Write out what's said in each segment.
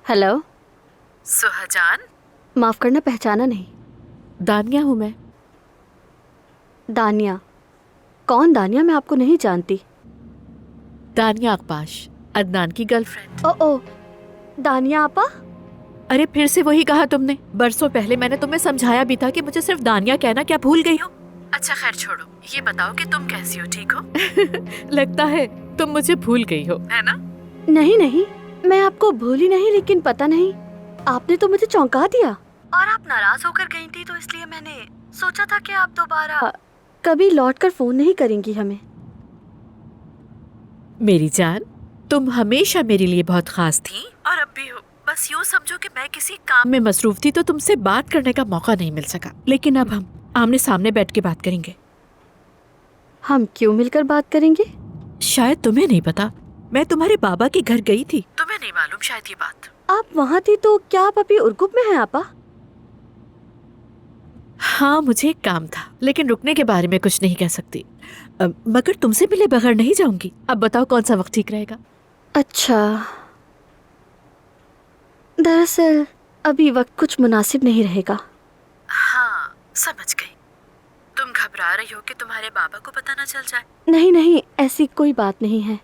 Hello. सुहाजान, माफ करना, पहचाना नहीं। दानिया हूँ मैं। दानिया? कौन दानिया? मैं आपको नहीं जानती। दानिया अकबाश, अदनान की गर्लफ्रेंड। ओ ओ, दानिया आपा? अरे फिर से वही कहा तुमने। बरसों पहले मैंने तुम्हें समझाया भी था कि मुझे सिर्फ दानिया कहना। क्या भूल गई हो? अच्छा खैर छोड़ो, ये बताओ कि तुम कैसी हो, ठीक हो? लगता है तुम मुझे भूल गई हो, है ना? नहीं नहीं, मैं आपको भूली नहीं, लेकिन पता नहीं, आपने तो मुझे चौंका दिया। और आप नाराज होकर गई थी, तो इसलिए मैंने सोचा था कि आप दोबारा कभी लौट कर फोन नहीं करेंगी हमें। मेरी जान, तुम हमेशा मेरे लिए बहुत खास थी और अब भी हो। बस यूँ समझो कि मैं किसी काम में मसरूफ थी तो तुमसे बात करने का मौका नहीं मिल सका। लेकिन अब हम आमने सामने बैठ के बात करेंगे। हम क्यों मिलकर बात करेंगे? शायद तुम्हें नहीं पता, मैं तुम्हारे बाबा के घर गई थी। तुम्हें नहीं मालूम शायद ये बात। आप वहाँ थी तो क्या आप अभी उरगुप में हैं आपा? हाँ, मुझे एक काम था, लेकिन रुकने के बारे में कुछ नहीं कह सकती। मगर तुमसे मिले बगैर नहीं जाऊंगी। अब बताओ कौन सा वक्त ठीक रहेगा? अच्छा, दरअसल अभी वक्त कुछ मुनासिब नहीं रहेगा। हाँ, समझ गई। तुम घबरा रही हो कि तुम्हारे बाबा को पता ना चल जाए। नहीं नहीं, ऐसी कोई बात नहीं है।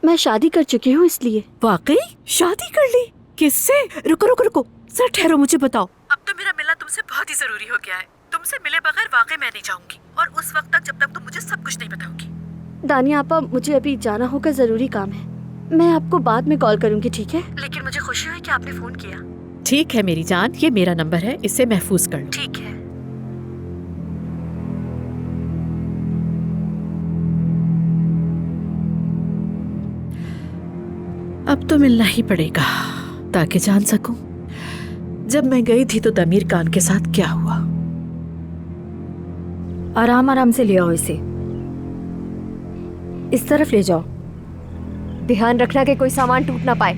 मैं शादी कर चुकी हूँ, इसलिए। वाकई शादी कर ली? किससे? रुको रुको रुको, सर ठहरो, मुझे बताओ। अब तो मेरा मिलना तुमसे बहुत ही जरूरी हो गया है। तुमसे मिले बगैर वाकई मैं नहीं जाऊंगी, और उस वक्त तक जब तक तुम मुझे सब कुछ नहीं बताओगी। दानिया आपा, मुझे अभी जाना होगा, जरूरी काम है। मैं आपको बाद में कॉल करूंगी, ठीक है? लेकिन मुझे खुशी हुई कि आपने फोन किया। ठीक है मेरी जान, ये मेरा नंबर है, इसे महफूज कर लो। ठीक है। अब तो मिलना ही पड़ेगा ताकि जान सकूं जब मैं गई थी तो तमीर खान के साथ क्या हुआ। आराम आराम से ले आओ इसे, इस तरफ ले जाओ। ध्यान रखना कि कोई सामान टूट ना पाए।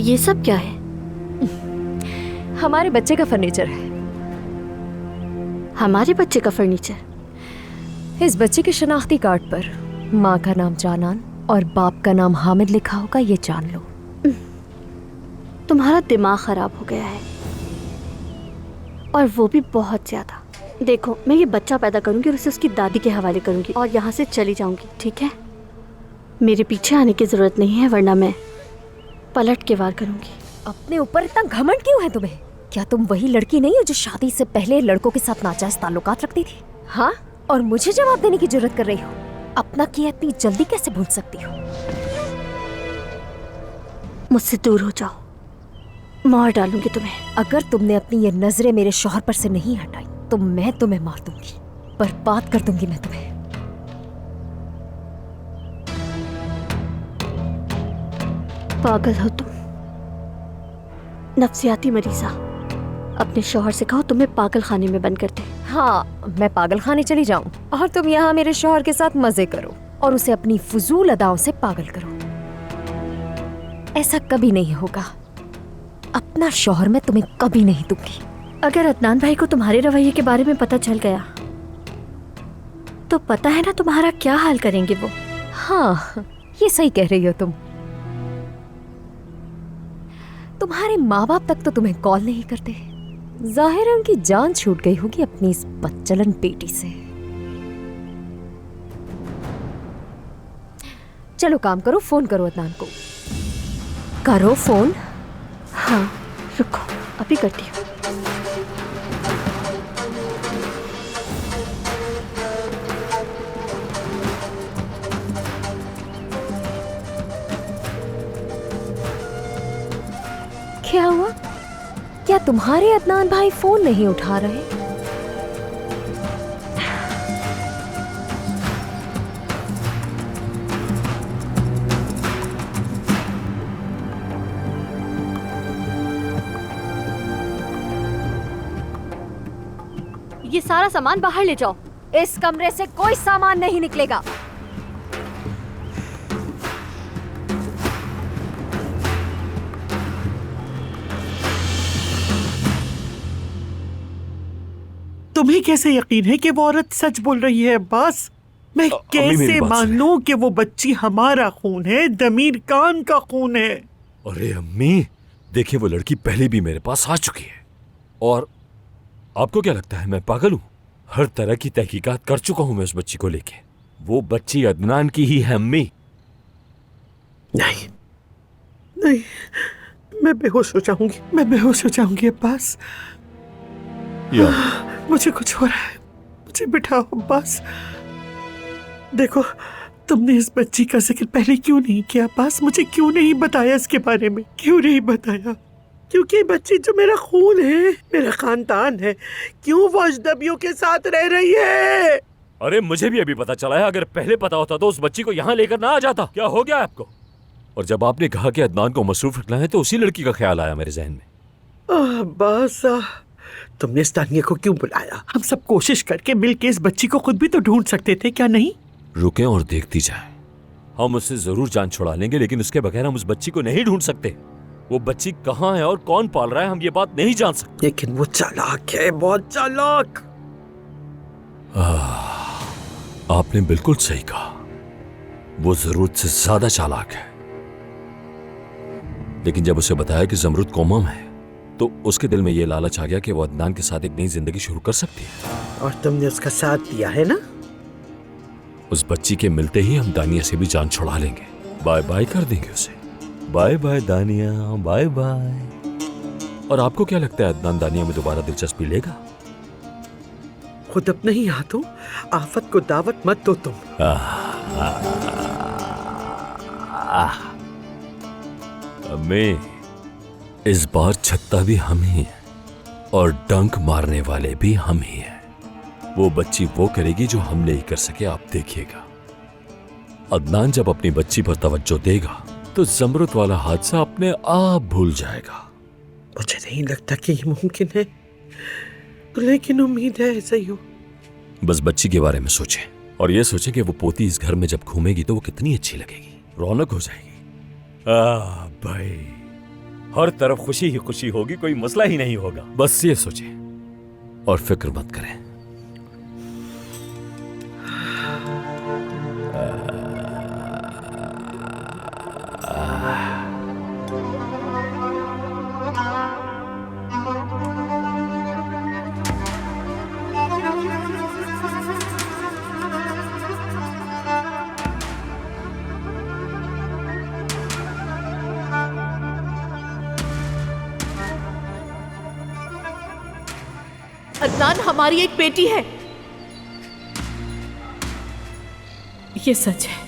ये सब क्या है? हमारे बच्चे का फर्नीचर है। हमारे बच्चे का फर्नीचर? इस बच्चे के शनाख्ती कार्ड पर माँ का नाम जानान और बाप का नाम हामिद लिखा होगा, ये जान लो। तुम्हारा दिमाग खराब हो गया है, और वो भी बहुत ज्यादा। देखो, मैं ये बच्चा पैदा करूंगी और उसे उसकी दादी के हवाले करूंगी और यहाँ से चली जाऊंगी, ठीक है? मेरे पीछे आने की जरूरत नहीं है, वरना मैं पलट के वार करूंगी। अपने ऊपर इतना घमंड क्यों है तुम्हें? क्या तुम वही लड़की नहीं हो जो शादी से पहले लड़कों के साथ नाजायज ताल्लुकात रखती थी? हाँ, और मुझे जवाब देने की जरूरत कर रही हो? अपना किया इतनी जल्दी कैसे भूल सकती हो? मुझसे दूर हो जाओ, मार डालूंगी तुम्हें। अगर तुमने अपनी ये नजरें मेरे शौहर पर से नहीं हटाई तो मैं तुम्हें मार दूंगी, बर्बाद कर दूंगी मैं तुम्हें। पागल हो तुम, नफ्सियाती मरीजा। अपने शौहर से कहो तुम्हें पागल खाने में बंद कर दे। हाँ, मैं पागल खाने चली जाऊं और तुम यहाँ मेरे शौहर के साथ मजे करो और उसे अपनी फजूल अदाओं से पागल करो। ऐसा कभी नहीं होगा। अपना शौहर मैं तुम्हें कभी नहीं दूंगी। अगर अदनान भाई को तुम्हारे रवैये के बारे में पता चल गया तो पता है ना तुम्हारा क्या हाल करेंगे वो। हाँ, ये सही कह रही हो तुम। तुम्हारे माँ बाप तक तो तुम्हें कॉल नहीं करते। जाहिर है उनकी जान छूट गई होगी अपनी इस बच्चलन बेटी से। चलो काम करो, फोन करो अदनान को। करो फोन। हाँ, रुको, अभी करती हूँ। क्या हुआ? क्या तुम्हारे अदनान भाई फोन नहीं उठा रहे? ये सारा सामान बाहर ले जाओ। इस कमरे से कोई सामान नहीं निकलेगा। तुम्हें कैसे यकीन है कि वो औरत सच बोल रही है अब्बास? मैं मेरी कैसे बात मानूं कि वो बच्ची हमारा खून है, दमीर खान का खून है? अरे अम्मी, देखिए वो लड़की पहले भी मेरे पास आ चुकी है। और आपको क्या लगता है मैं पागल हूं? हर तरह की तहकीकात कर चुका हूं मैं उस बच्ची को लेके। वो बच्ची अदनान की ही है अम्मी। नहीं नहीं, मैं बेहोश हो जाऊंगी, मैं बेहोश हो जाऊंगी अब्बास। यार मुझे कुछ हो रहा है, मुझे बिठाओ अब्बास। देखो, तुमने इस बच्ची का जिक्र पहले क्यों नहीं किया अब्बास? मुझे क्यों नहीं बताया इसके बारे में? क्यों नहीं बताया? क्योंकि ये बच्ची जो मेरा खून है, मेरा खानदान है, क्यों वो अजनबियों के साथ रह रही है? अरे मुझे भी अभी पता चला है। अगर पहले पता होता तो उस बच्ची को यहाँ लेकर ना आ जाता। क्या हो गया आपको? और जब आपने कहा कि अदनान को मसरूफ रखना है तो उसी लड़की का ख्याल आया मेरे जहन में। अब्बास, तुमने इस दानिया को क्यों बुलाया? हम सब कोशिश करके मिलके इस बच्ची को खुद भी तो ढूंढ सकते थे, क्या नहीं? रुकें और देखती जाएं। हम उससे जरूर जान छुड़ा लेंगे, लेकिन उसके बगैर हम उस बच्ची को नहीं ढूंढ सकते। वो बच्ची कहाँ है और कौन पाल रहा है, हम ये बात नहीं जान सकते। लेकिन वो चालाक है, बहुत चालाक। आपने बिल्कुल सही कहा, वो जरूरत से ज्यादा चालाक है। लेकिन जब उसे बताया कि जमरुद कोमा में है तो उसके दिल में ये लालच आ गया कि वो अदनान के साथ एक नई जिंदगी शुरू कर सकती है। और तुमने उसका साथ दिया है ना? उस बच्ची के मिलते ही हम दानिया से भी जान छुड़ा लेंगे। बाय बाय कर देंगे उसे। बाय बाय दानिया, बाय बाय। और आपको क्या लगता है अदनान दानिया में दोबारा दिलचस्पी लेगा? खुद अपने ही हाथों आफत को दावत मत दो तुम। अम्मी, इस बार छत्ता भी हम ही हैं और डंक मारने वाले भी हम ही हैं। वो बच्ची वो करेगी जो हम नहीं कर सके, आप देखिएगा। अदनान जब अपनी बच्ची पर तवज्जो देगा तो जमरुद वाला हादसा अपने आप भूल जाएगा। मुझे नहीं लगता कि ये मुमकिन है, लेकिन उम्मीद है ऐसा ही हो। बस बच्ची के बारे में सोचें और ये सोचें कि वो पोती इस घर में जब घूमेगी तो वो कितनी अच्छी लगेगी, रौनक हो जाएगी। भाई, हर तरफ खुशी ही खुशी होगी, कोई मसला ही नहीं होगा। बस ये सोचें और फिक्र मत करें। अदनान हमारी एक बेटी है, ये सच है।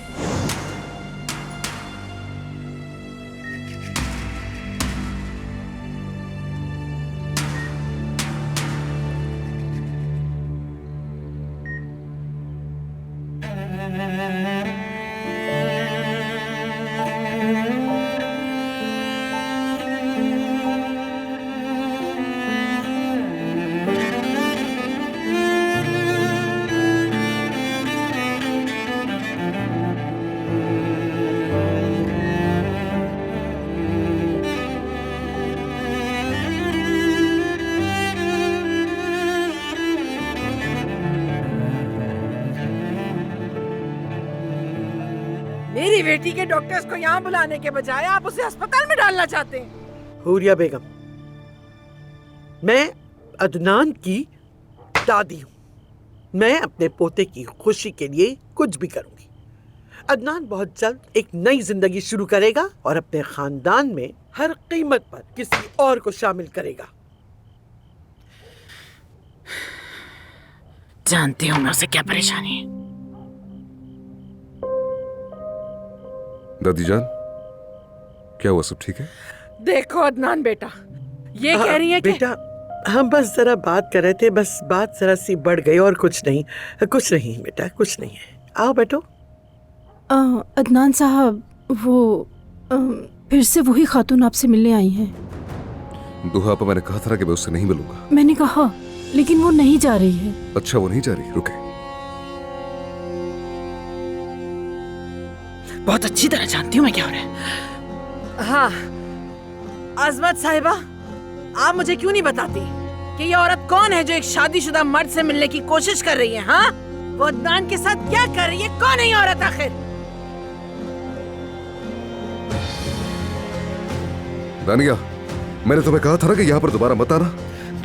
मेरी बेटी के डॉक्टर्स को यहाँ बुलाने के बजाय आप उसे अस्पताल में डालना चाहते हैं। हुरिया बेगम, मैं अदनान की दादी हूँ। मैं अपने पोते की खुशी के लिए कुछ भी करूंगी। अदनान बहुत जल्द एक नई जिंदगी शुरू करेगा और अपने खानदान में हर कीमत पर किसी और को शामिल करेगा। जानती हूँ मैं उसे क्या परेशानी है। दादी जान, क्या हुआ? सब ठीक है? देखो अदनान बेटा, ये कह रही है कि बेटा, हम बस जरा बात कर रहे थे, बस बात जरा सी बढ़ गई और कुछ नहीं। कुछ नहीं बेटा, कुछ नहीं है। आओ बैठो। अदनान साहब, वो फिर से वही खातून आपसे मिलने आई हैं। दुहा पर मैंने कहा था कि मैं उससे नहीं मिलूंगा। मैंने कहा, लेकिन वो नहीं जा रही है। अच्छा, वो नहीं जा रही? रुके। बहुत अच्छी तरह जानती हूँ मैं क्या हो रहा है। हाँ, अजमत साहिबा, आप मुझे क्यों नहीं बताती? कि ये औरत कौन है जो एक शादीशुदा मर्द से मिलने की कोशिश कर रही है? हाँ, वो अदनान के साथ क्या कर रही है? कौन है ये औरत आखिर? दानिया, मैंने तुम्हें कहा था ना कि यहाँ पर दोबारा मत आना।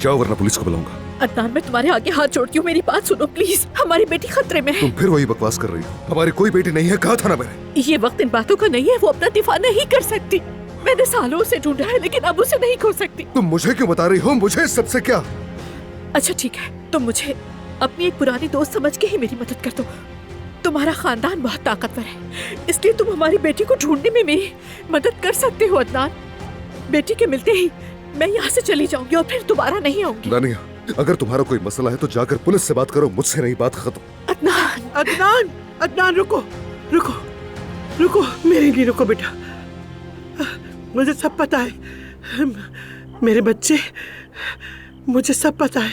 जाओ वरना पुलिस को बुलाऊंगा। अदनान, मैं तुम्हारे आगे हाथ जोड़ती हूँ, मेरी बात सुनो प्लीज। हमारी बेटी खतरे में है। तुम फिर वही बकवास कर रही हो। हमारी कोई बेटी नहीं है, कहा था ना मैंने। ये वक्त इन बातों का नहीं है। वो अपना दिफा नहीं कर सकती। मैंने सालों से ढूंढा है लेकिन अब उसे नहीं खो सकती। तुम मुझे क्यों बता रही हो? मुझे इस सबसे क्या? अच्छा ठीक है, तुम मुझे अपनी एक पुरानी दोस्त समझ के ही मेरी मदद कर दो। तुम्हारा खानदान बहुत ताकतवर है, इसलिए तुम हमारी बेटी को ढूंढने में मेरी मदद कर सकते हो। अदनान, बेटी के मिलते ही मैं यहाँ से चली जाऊंगी और फिर दोबारा नहीं आऊंगी। दानिया, अगर तुम्हारा कोई मसला है तो जाकर पुलिस से बात करो, मुझसे नहीं। बात खत्म। अदनान, अदनान, अदनान रुको, रुको, रुको, मेरे लिए रुको बेटा। मुझे सब पता है, मेरे बच्चे, मुझे सब पता है,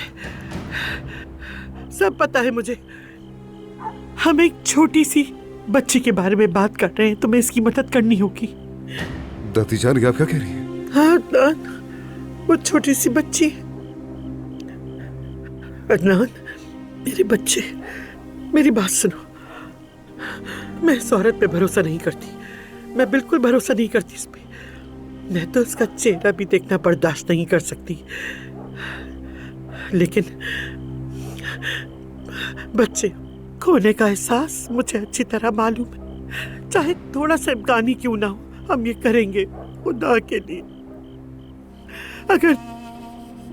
सब पता है मुझे। हम एक छोटी सी बच्ची के बारे में बात कर रहे हैं, तुम्हें इसकी मदद करनी होगी। दादी जान, आप क्या कह रही हैं? हाँ अदनान, वो छोटी सी बच्ची। अदनान, मेरे बच्चे, मेरी बात सुनो। मैं इस औरत पे भरोसा नहीं करती, मैं बिल्कुल भरोसा नहीं करती इस पे। मैं तो उसका चेहरा भी देखना बर्दाश्त नहीं कर सकती, लेकिन बच्चे खोने का एहसास मुझे अच्छी तरह मालूम है। चाहे थोड़ा सा इम्कान ही क्यों ना हो, हम ये करेंगे खुदा के लिए। अगर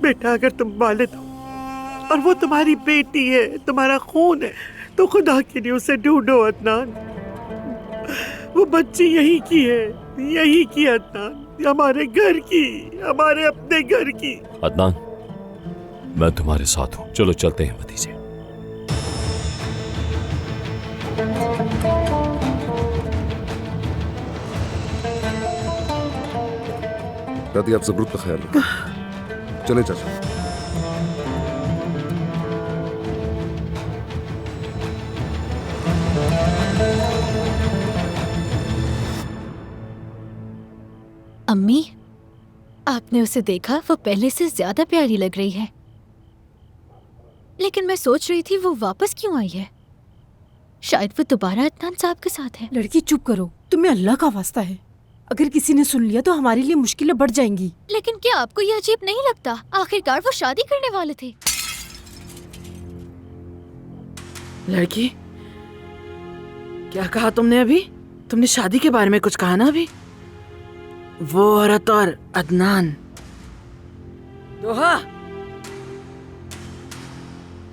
बेटा, अगर तुम वालिद हो और वो तुम्हारी बेटी है, तुम्हारा खून है, तो खुदा के लिए उसे ढूंढो अदनान। वो बच्ची यही की है, यही की अदनान, हमारे घर की, हमारे अपने घर की। अदनान, मैं तुम्हारे साथ हूं। चलो चलते हैं भतीजे। दादी, आप जरूरत का ख्याल रखें। चले चाचा। अम्मी, आपने उसे देखा? वो पहले से ज्यादा प्यारी लग रही है। लेकिन मैं सोच रही थी वो वापस क्यों आई है। शायद वो दोबारा अदनान साहब के साथ है। लड़की चुप करो, तुम्हें अल्लाह का वास्ता है। अगर किसी ने सुन लिया तो हमारे लिए मुश्किलें बढ़ जाएंगी। लेकिन क्या आपको ये अजीब नहीं लगता? आखिरकार वो शादी करने वाले थे। लड़की, क्या कहा तुमने अभी? तुमने शादी के बारे में कुछ कहा ना अभी? वो औरत और अदनान। दोहा,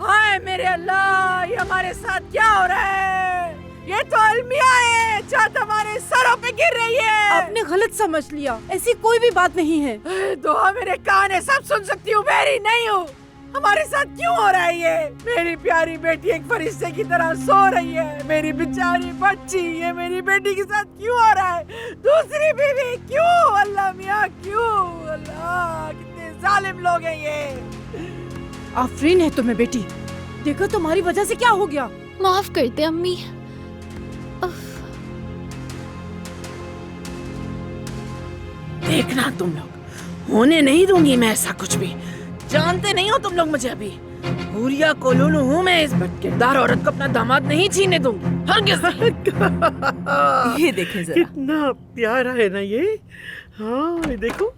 हाय मेरे अल्लाह, ये हमारे साथ क्या हो रहा है? ये तो अलमिया है, चाँद हमारे सरों पे गिर रही है। आपने गलत समझ लिया, ऐसी कोई भी बात नहीं है। दोहा, मेरे कान है, सब सुन सकती हूँ, मेरी नहीं हूँ। हमारे साथ क्यों हो रहा है ये? मेरी प्यारी बेटी एक फरिश्ते की तरह सो रही है, मेरी बेचारी बच्ची, ये मेरी बेटी के साथ क्यों हो रहा है? दूसरी बीवी क्यों? अल्लाह मियाँ क्यों? अल्लाह, कितने जालिम लोग हैं ये। आफरीन है तुम्हें बेटी, देखो तुम्हारी वजह से क्या हो गया। माफ कर दे अम्मी। देखना तुम लोग, होने नहीं दूंगी मैं ऐसा कुछ भी। जानते नहीं हो तुम लोग मुझे अभी। हुरिया कोलूलू हूँ मैं, इस बदकिरदार औरत को अपना दामाद नहीं छीनने दूंगी, हरगिज़ नहीं। ये देखें जरा। कितना प्यारा है ना ये। हाँ, ये देखो।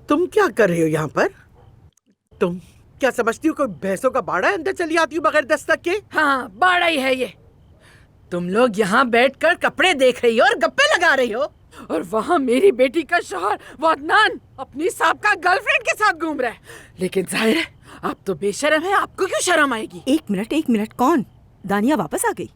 तुम क्या कर रही हो यहाँ पर? तुम क्या समझती हो कोई भैंसों का बाड़ा है? अंदर चली आती हो बगैर दस्तक के। हाँ, बाड़ा ही है ये। तुम लोग यहाँ बैठकर कपड़े देख रही हो और गप्पे लगा रही हो, और वहाँ मेरी बेटी का शौहर वो अदनान अपनी साहबका गर्लफ्रेंड के साथ घूम रहा है। लेकिन जाहिर है आप तो बेशरम है, आपको क्यों शर्म आएगी? एक मिनट, कौन? दानिया वापस आ गई?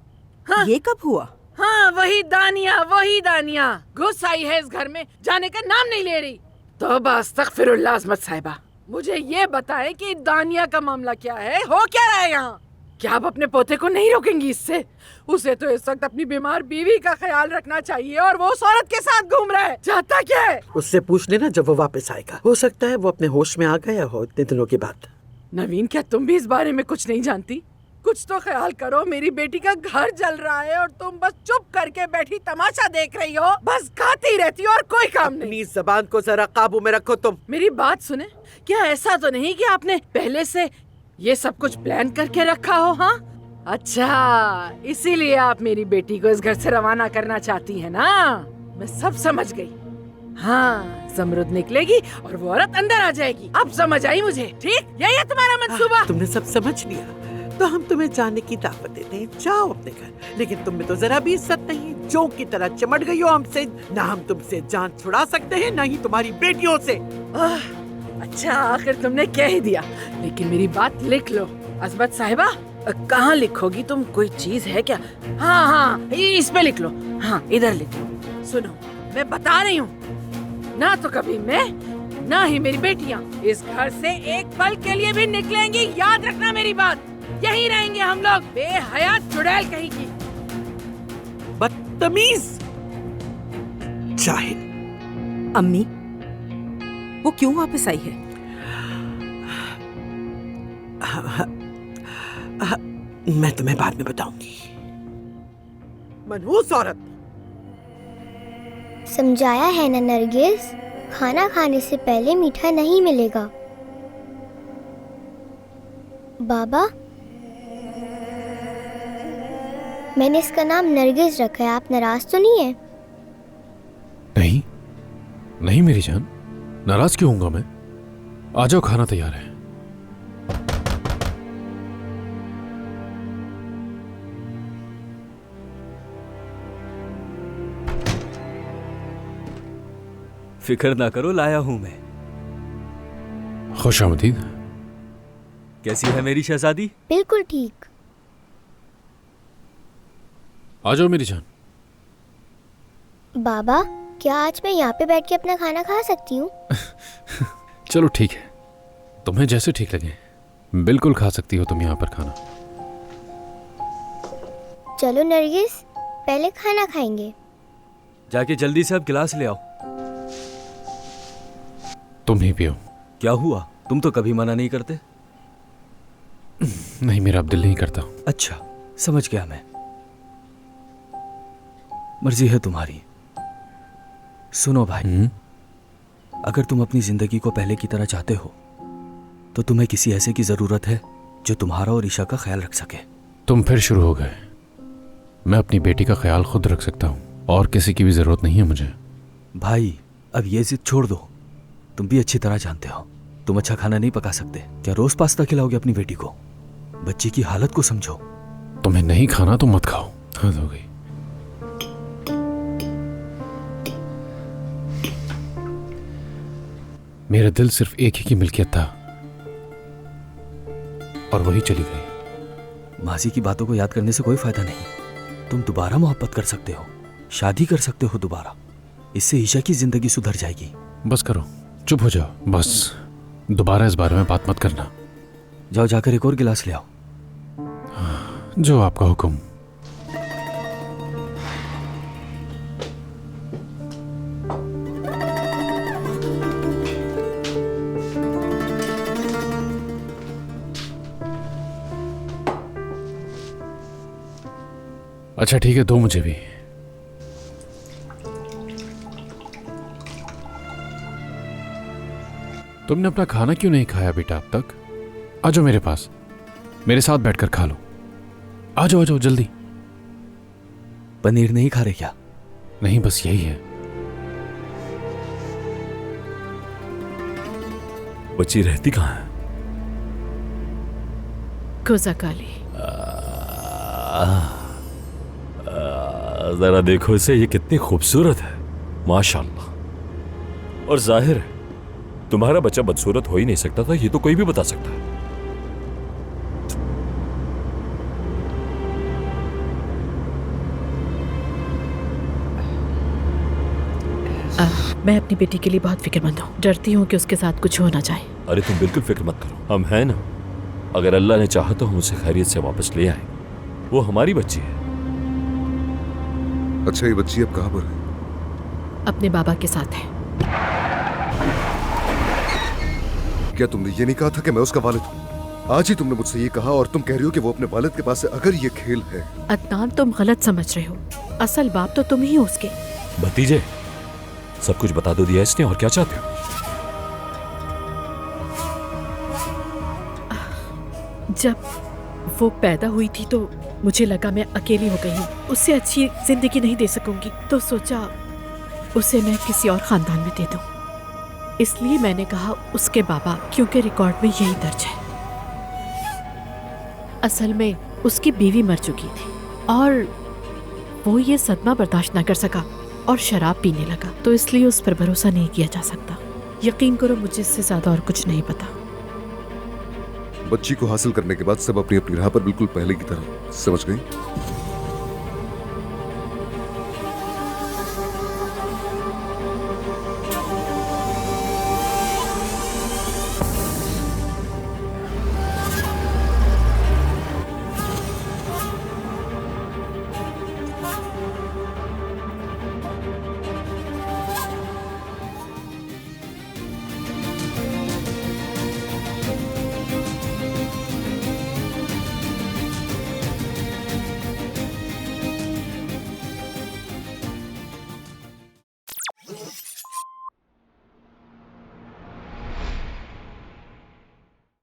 हाँ, ये कब हुआ? हाँ, वही दानिया घुस आई है इस घर में, जाने का नाम नहीं ले रही। तौबा अस्तगफिरुल्लाह अज़मत साहिबा, मुझे ये बताएं कि दानिया का मामला क्या है, हो क्या रहा है यहाँ? क्या आप अपने पोते को नहीं रोकेंगी इससे? उसे तो इस वक्त अपनी बीमार बीवी का ख्याल रखना चाहिए और वो उस औरत के साथ घूम रहा है। चाहता क्या है? उससे पूछ लेना जब वो वापस आएगा, हो सकता है वो अपने होश में आ गया हो इतने दिनों के बाद। नवीन, क्या तुम भी इस बारे में कुछ नहीं जानती? कुछ तो ख्याल करो, मेरी बेटी का घर जल रहा है और तुम बस चुप करके बैठी तमाशा देख रही हो, बस खाती रहती हो और कोई काम नहीं। अपनी जबान को जरा काबू में रखो तुम। मेरी बात सुने, क्या ऐसा तो नहीं कि आपने पहले से ये सब कुछ प्लान करके रखा हो? हाँ, अच्छा, इसीलिए आप मेरी बेटी को इस घर से रवाना करना चाहती है ना? मैं सब समझ गई। हाँ, जमरुद निकलेगी और वो औरत अंदर आ जाएगी। अब समझ आई मुझे। ठीक, यही है तुम्हारा मंसूबा। तुमने सब समझ लिया, तो हम तुम्हें जाने की दावत देते हैं। जाओ अपने घर। लेकिन तुम में तो जरा भी इज्जत नहीं, जोंक की तरह चिमट गई हो हमसे। ना हम तुमसे जान छुड़ा सकते हैं, ना ही तुम्हारी बेटियों से। अच्छा, आखिर तुमने कह ही दिया। लेकिन मेरी बात लिख लो। अजमत साहिबा, कहाँ लिखोगी तुम? कोई चीज है क्या? हाँ हाँ, इस पे लिख लो। हाँ, इधर लिख लो। सुनो, मैं बता रही हूँ, ना तो कभी मैं, ना ही मेरी बेटियाँ इस घर से एक पल के लिए भी निकलेंगी। याद रखना मेरी बात। यहीं रहेंगे हम लोग, बेहयात चुड़ैल कहीं की। बदतमीज जाहिल। अम्मी, वो क्यों वापस आई है? मैं तुम्हें बाद में बताऊंगी। मनहूस औरत। समझाया है ना नरगिस, खाना खाने से पहले मीठा नहीं मिलेगा। बाबा, मैंने इसका नाम नरगिस रखा है, आप नाराज तो नहीं है? नहीं नहीं मेरी जान, नाराज क्यों होऊंगा मैं? आ जाओ, खाना तैयार है। फिक्र ना करो, लाया हूं मैं। खुशामदीद। कैसी है मेरी शहजादी? बिल्कुल ठीक। आ जाओ मेरी जान। बाबा, क्या आज मैं यहाँ पे बैठ के अपना खाना खा सकती हूँ? चलो ठीक है, तुम्हें जैसे ठीक लगे बिल्कुल खा सकती हो तुम यहाँ पर खाना। चलो नरगिस, पहले खाना खाएंगे। जाके जल्दी से अब गिलास ले आओ। तुम ही पियो। क्या हुआ? तुम तो कभी मना नहीं करते। नहीं, मेरा अब दिल नहीं करता। अच्छा, समझ गया मैं। मर्जी है तुम्हारी। सुनो भाई, अगर तुम अपनी जिंदगी को पहले की तरह चाहते हो तो तुम्हें किसी ऐसे की जरूरत है जो तुम्हारा और ईशा का ख्याल रख सके। तुम फिर शुरू हो गए। मैं अपनी बेटी का ख्याल खुद रख सकता हूँ और किसी की भी जरूरत नहीं है मुझे। भाई, अब ये जिद छोड़ दो। तुम भी अच्छी तरह जानते हो तुम अच्छा खाना नहीं पका सकते। क्या रोज पास्ता खिलाओगे अपनी बेटी को? बच्ची की हालत को समझो। तुम्हें नहीं खाना तो मत खाओ। हद हो गई। मेरा दिल सिर्फ एक ही की मिल्कियत था और वही चली गई। माजी की बातों को याद करने से कोई फायदा नहीं। तुम दोबारा मोहब्बत कर सकते हो, शादी कर सकते हो दोबारा। इससे ईशा की जिंदगी सुधर जाएगी। बस करो, चुप हो जाओ। बस दोबारा इस बारे में बात मत करना। जाओ, जाकर एक और गिलास ले आओ। जो आपका हुक्म। अच्छा ठीक है, दो मुझे भी। तुमने अपना खाना क्यों नहीं खाया बेटा अब तक? आ जाओ मेरे पास, मेरे साथ बैठकर खा लो। आ जाओ, आ जाओ जल्दी। पनीर नहीं खा रहे क्या? नहीं, बस यही है। बच्ची रहती कहाँ है? कोजाकाली। जरा देखो इसे, ये कितनी खूबसूरत है, माशाल्लाह। और जाहिर है तुम्हारा बच्चा बदसूरत हो ही नहीं सकता था, ये तो कोई भी बता सकता है। मैं अपनी बेटी के लिए बहुत फिक्रमंद हूँ। डरती हूँ कि उसके साथ कुछ हो ना जाए। अरे तुम बिल्कुल फिक्र मत करो, हम हैं ना। अगर अल्लाह ने चाहा तो हम उसे खैरियत से वापस ले आए। वो हमारी बच्ची है। अच्छा, ये बच्ची अब कहाँ पर है? अपने बाबा के साथ है। क्या तुमने ये नहीं कहा था कि मैं उसका वालिद हूँ? आज ही तुमने मुझसे ये कहा और तुम कह रही हो कि वो अपने वालिद के पास है। अगर ये खेल है। अदनान, तुम गलत समझ रहे हो। असल बाप तो तुम ही हो उसके। भतीजे, सब कुछ बता दो दिया इसने, और क्या चाहते हो? जब वो पैदा हुई थी तो मुझे लगा मैं अकेली हो गई हूँ, उससे अच्छी जिंदगी नहीं दे सकूंगी, तो सोचा उसे मैं किसी और खानदान में दे दूं। इसलिए मैंने कहा उसके बाबा, क्योंकि रिकॉर्ड में यही दर्ज है। असल में उसकी बीवी मर चुकी थी और वो ये सदमा बर्दाश्त न कर सका और शराब पीने लगा, तो इसलिए उस पर भरोसा नहीं किया जा सकता। यकीन करो, मुझे इससे ज्यादा और कुछ नहीं पता। बच्ची को हासिल करने के बाद सब अपनी अपनी राह पर बिल्कुल पहले की तरह, समझ गई?